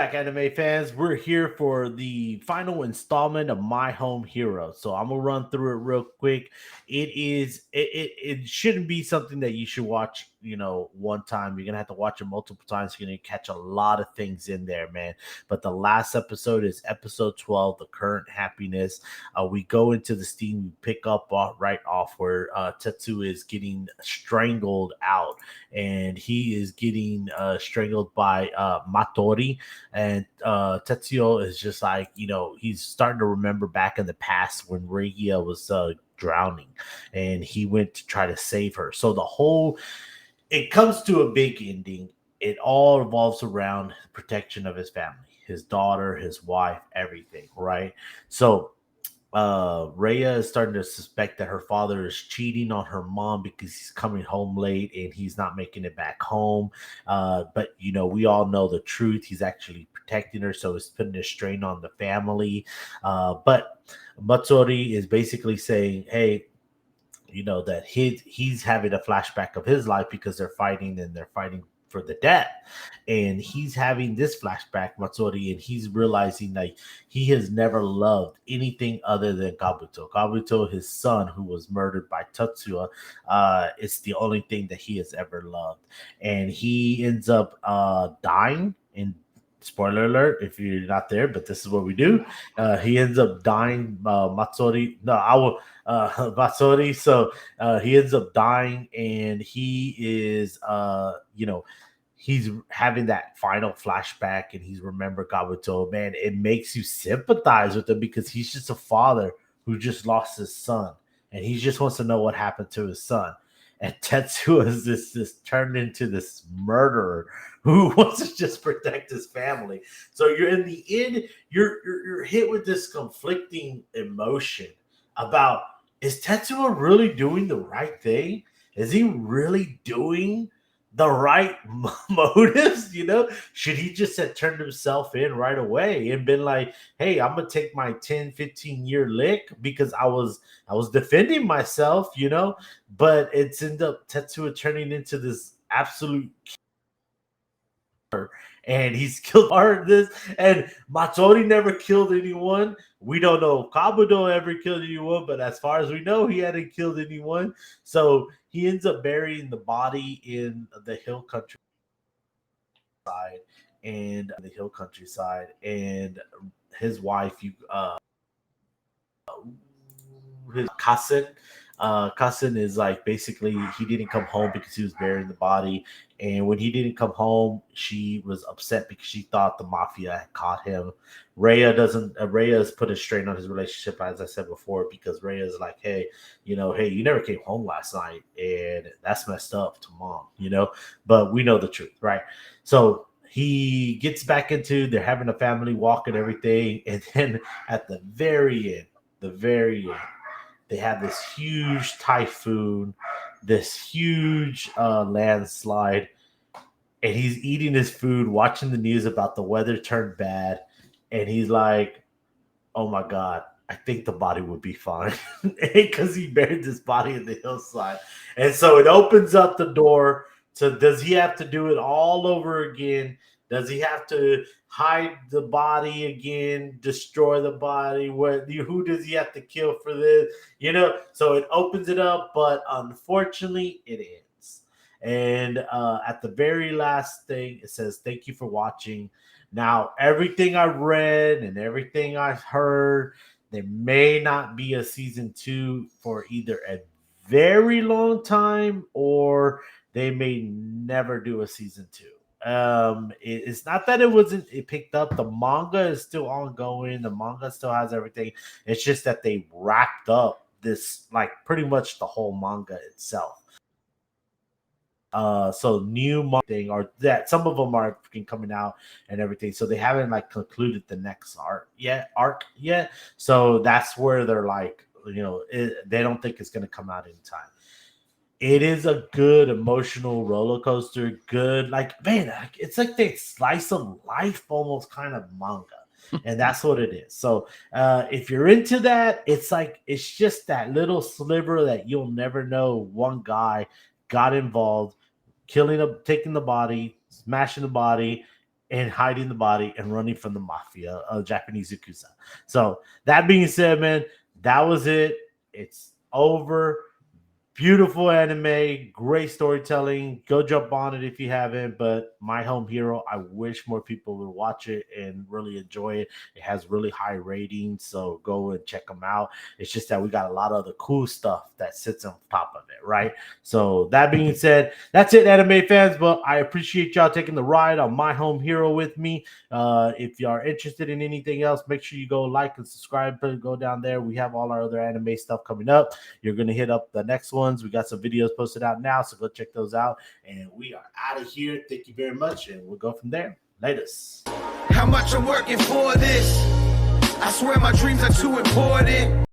Back, anime fans. We're here for the final installment of My Home Hero. So I'm gonna run through it real quick. It shouldn't be something that you should watch, one time. You're gonna have to watch it multiple times. You're gonna catch a lot of things in there, man. But the last episode is episode 12, the current happiness. We go into the steam, we pick up right off where Tetsu is getting strangled out, and he is getting strangled by Matori, and Tetsuo is just like, he's starting to remember back in the past when Regia was drowning, and he went to try to save her. So it comes to a big ending. It all revolves around protection of his family, his daughter, his wife, everything, right? So Rhea is starting to suspect that her father is cheating on her mom because he's coming home late and he's not making it back home. But we all know the truth. He's actually protecting her, so it's putting a strain on the family. But Matsuri is basically saying, "Hey, that he's having a flashback of his life because they're fighting for the death, and he's having this flashback, Matsuri, and he's realizing like he has never loved anything other than Kabuto, his son, who was murdered by Tatsuya. It's the only thing that he has ever loved, and he ends up dying in, spoiler alert if you're not there, but this is what we do. He ends up dying, Matsuri. No, I will, Matsuri. So he ends up dying, and he is, he's having that final flashback, and he's remember Kabuto. Man, it makes you sympathize with him because he's just a father who just lost his son, and he just wants to know what happened to his son. And Tetsuo is this turned into this murderer who wants to just protect his family. So you're in the end, you're hit with this conflicting emotion about, is Tetsuo really doing the right thing? Is he really doing the right motives? Should he just have turned himself in right away and been like, hey, I'm gonna take my 10, 15 year lick because I was defending myself, but it's ended up Tetsuo turning into this absolute, and he's killed part of this. And Matsuri never killed anyone. We don't know if Kabuto ever killed anyone, but as far as we know, he hadn't killed anyone. So he ends up burying the body in the hill countryside, and his wife, his cousin. Cousin is like, basically, he didn't come home because he was burying the body, and when he didn't come home, she was upset because she thought the mafia had caught him. Rhea doesn't. Rhea has put a strain on his relationship, as I said before, because Rhea is like, hey, hey, you never came home last night, and that's messed up to mom. But we know the truth, right? So he gets back into, they're having a family walk and everything, and then at the very end, they have this huge typhoon, this huge landslide, and he's eating his food, watching the news about the weather turned bad, and he's like, "Oh my god, I think the body would be fine," because he buried this body in the hillside, and so it opens up the door. So does he have to do it all over again? Does he have to hide the body again, destroy the body? Who does he have to kill for this? So it opens it up, but unfortunately, it ends. And at the very last thing, it says, "Thank you for watching." Now, everything I read and everything I heard, there may not be a season two for either a very long time, or they may never do a season two. It's not that it picked up. The manga is still ongoing. The manga still has everything. It's just that they wrapped up this, like, pretty much the whole manga itself. So new thing, or that some of them are freaking coming out and everything, so they haven't like concluded the next arc yet. So that's where they're like, they don't think it's going to come out in time. It is a good emotional roller coaster, good, like, man, like, it's like the slice of life almost kind of manga, and that's what it is. So if you're into that, it's just that little sliver that you'll never know. One guy got involved, killing taking the body, smashing the body, and hiding the body and running from the mafia, Japanese Yakuza. So that being said, man, that was it. It's over. Beautiful anime, great storytelling. Go jump on it if you haven't. But My Home Hero, I wish more people would watch it and really enjoy it. It has really high ratings, so go and check them out. It's just that we got a lot of the cool stuff that sits on top of it, right? So that being said, that's it, anime fans. But I appreciate y'all taking the ride on My Home Hero with me. If you are interested in anything else, make sure you go like and subscribe. Go down there. We have all our other anime stuff coming up. You're gonna hit up the next ones. We got some videos posted out now, so go check those out. And we are out of here. Thank you very much, and we'll go from there. Latest. How much I'm working for this? I swear my dreams are too important.